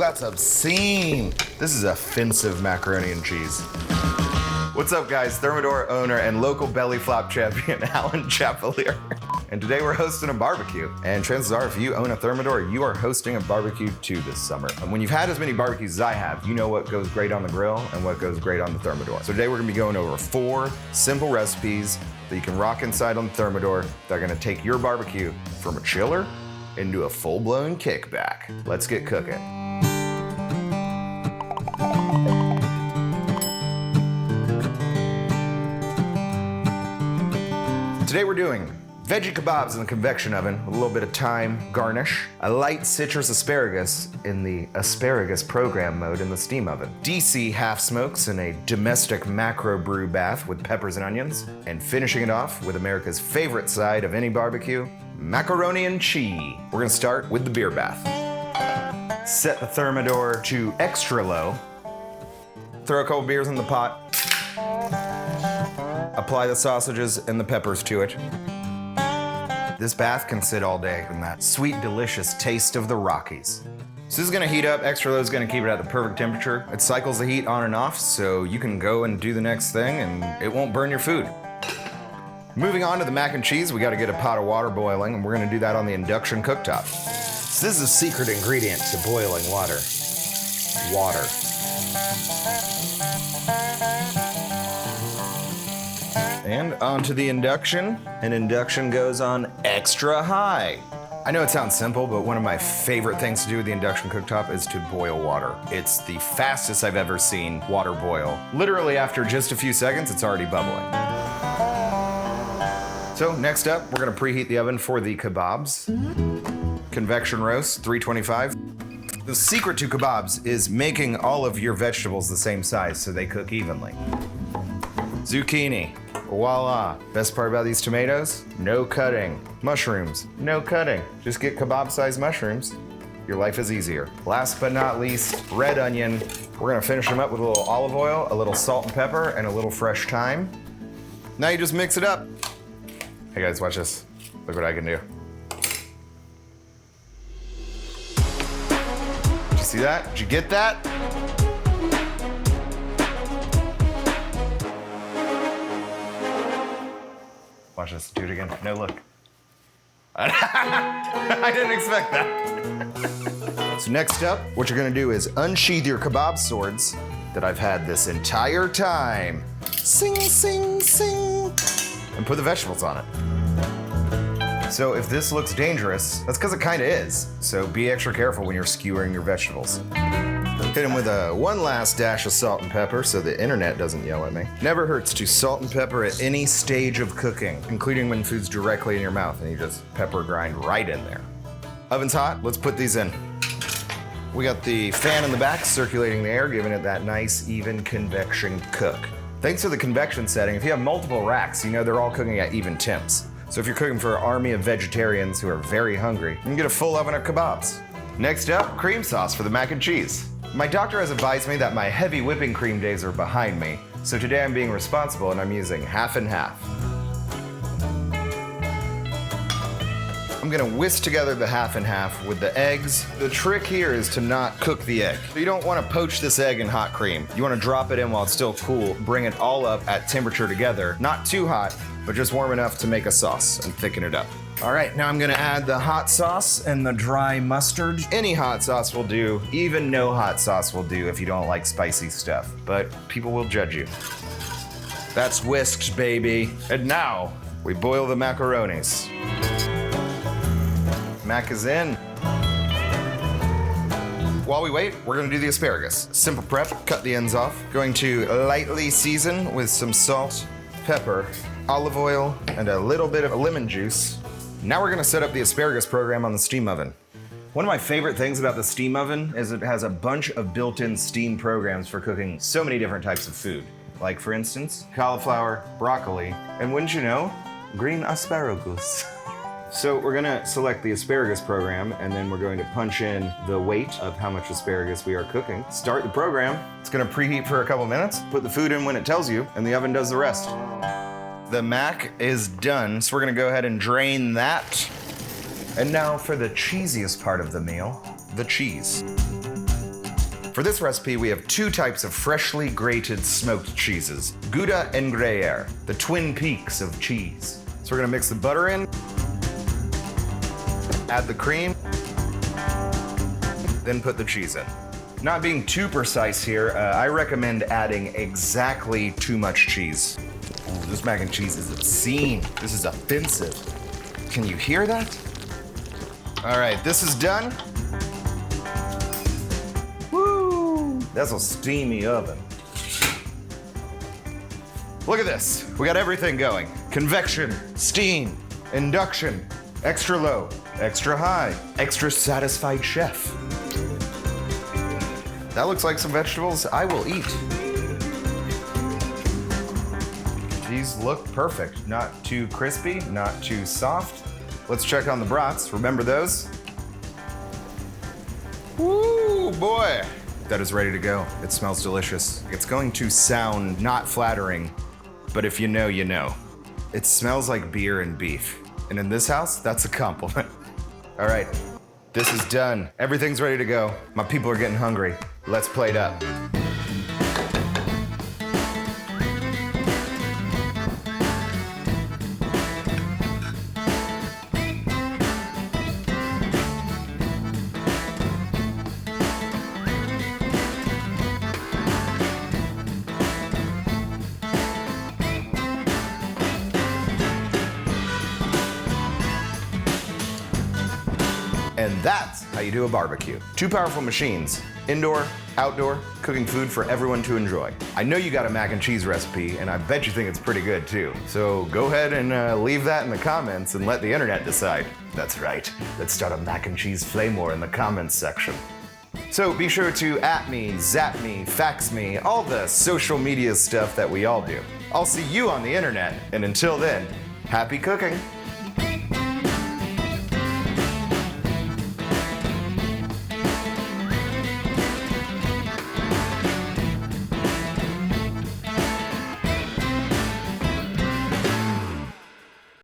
that's obscene. This is offensive macaroni and cheese. What's up, guys? Thermador owner and local belly flop champion, Alan Chapelier. And today we're hosting a barbecue. And chances are, if you own a Thermador, you are hosting a barbecue too this summer. And when you've had as many barbecues as I have, you know what goes great on the grill and what goes great on the Thermador. So today we're gonna be going over 4 simple recipes that you can rock inside on the Thermador that are gonna take your barbecue from a chiller into a full-blown kickback. Let's get cooking. Today we're doing veggie kebabs in the convection oven with a little bit of thyme garnish, a light citrus asparagus in the asparagus program mode in the steam oven, DC half smokes in a domestic macro brew bath with peppers and onions, and finishing it off with America's favorite side of any barbecue, macaroni and cheese. We're gonna start with the beer bath. Set the Thermador to extra low, throw a couple beers in the pot, apply the sausages and the peppers to it. This bath can sit all day in that sweet, delicious taste of the Rockies. So this is gonna heat up. ExtraLow is gonna keep it at the perfect temperature. It cycles the heat on and off, so you can go and do the next thing and it won't burn your food. Moving on to the mac and cheese, we gotta get a pot of water boiling, and we're gonna do that on the induction cooktop. So this is a secret ingredient to boiling water. Water. And onto the induction, and induction goes on extra high. I know it sounds simple, but one of my favorite things to do with the induction cooktop is to boil water. It's the fastest I've ever seen water boil. Literally after just a few seconds, it's already bubbling. So next up, we're gonna preheat the oven for the kebabs. Convection roast, 325. The secret to kebabs is making all of your vegetables the same size so they cook evenly. Zucchini. Voila. Best part about these tomatoes? No cutting. Mushrooms? No cutting. Just get kebab-sized mushrooms. Your life is easier. Last but not least, red onion. We're gonna finish them up with a little olive oil, a little salt and pepper, and a little fresh thyme. Now you just mix it up. Hey guys, watch this. Look what I can do. Did you see that? Did you get that? Watch this, do it again. No, look. I didn't expect that. So next up, what you're gonna do is unsheath your kebab swords that I've had this entire time. Sing, sing, sing. And put the vegetables on it. So if this looks dangerous, that's because it kinda is. So be extra careful when you're skewering your vegetables. Hit them with one last dash of salt and pepper so the internet doesn't yell at me. Never hurts to salt and pepper at any stage of cooking, including when food's directly in your mouth and you just pepper grind right in there. Oven's hot, let's put these in. We got the fan in the back circulating the air, giving it that nice, even convection cook. Thanks to the convection setting, if you have multiple racks, you know they're all cooking at even temps. So if you're cooking for an army of vegetarians who are very hungry, you can get a full oven of kebabs. Next up, cream sauce for the mac and cheese. My doctor has advised me that my heavy whipping cream days are behind me, so today I'm being responsible and I'm using half and half. I'm gonna whisk together the half and half with the eggs. The trick here is to not cook the egg. You don't wanna poach this egg in hot cream. You wanna drop it in while it's still cool, bring it all up at temperature together, not too hot, but just warm enough to make a sauce and thicken it up. All right, now I'm gonna add the hot sauce and the dry mustard. Any hot sauce will do, even no hot sauce will do if you don't like spicy stuff, but people will judge you. That's whisked, baby. And now, we boil the macaronis. Mac is in. While we wait, we're gonna do the asparagus. Simple prep, cut the ends off. Going to lightly season with some salt, pepper, olive oil, and a little bit of lemon juice. Now we're gonna set up the asparagus program on the steam oven. One of my favorite things about the steam oven is it has a bunch of built-in steam programs for cooking so many different types of food. Like for instance, cauliflower, broccoli, and wouldn't you know, green asparagus. So we're gonna select the asparagus program and then we're going to punch in the weight of how much asparagus we are cooking. Start the program. It's gonna preheat for a couple minutes, put the food in when it tells you, and the oven does the rest. The mac is done, so we're gonna go ahead and drain that. And now for the cheesiest part of the meal, the cheese. For this recipe, we have 2 types of freshly grated smoked cheeses, Gouda and gruyere, the twin peaks of cheese. So we're gonna mix the butter in, add the cream, then put the cheese in. Not being too precise here, I recommend adding exactly too much cheese. Ooh, this mac and cheese is obscene. This is offensive. Can you hear that? All right, this is done. Woo! That's a steamy oven. Look at this. We got everything going. Convection, steam, induction, extra low, extra high, extra satisfied chef. That looks like some vegetables I will eat. These look perfect. Not too crispy, not too soft. Let's check on the brats. Remember those? Woo, boy. That is ready to go. It smells delicious. It's going to sound not flattering, but if you know, you know. It smells like beer and beef. And in this house, that's a compliment. All right, this is done. Everything's ready to go. My people are getting hungry. Let's plate up. And that's how you do a barbecue. 2 powerful machines, indoor, outdoor, cooking food for everyone to enjoy. I know you got a mac and cheese recipe, and I bet you think it's pretty good too. So go ahead and leave that in the comments and let the internet decide. That's right, let's start a mac and cheese flame war in the comments section. So be sure to @me, zap me, fax me, all the social media stuff that we all do. I'll see you on the internet, and until then, happy cooking.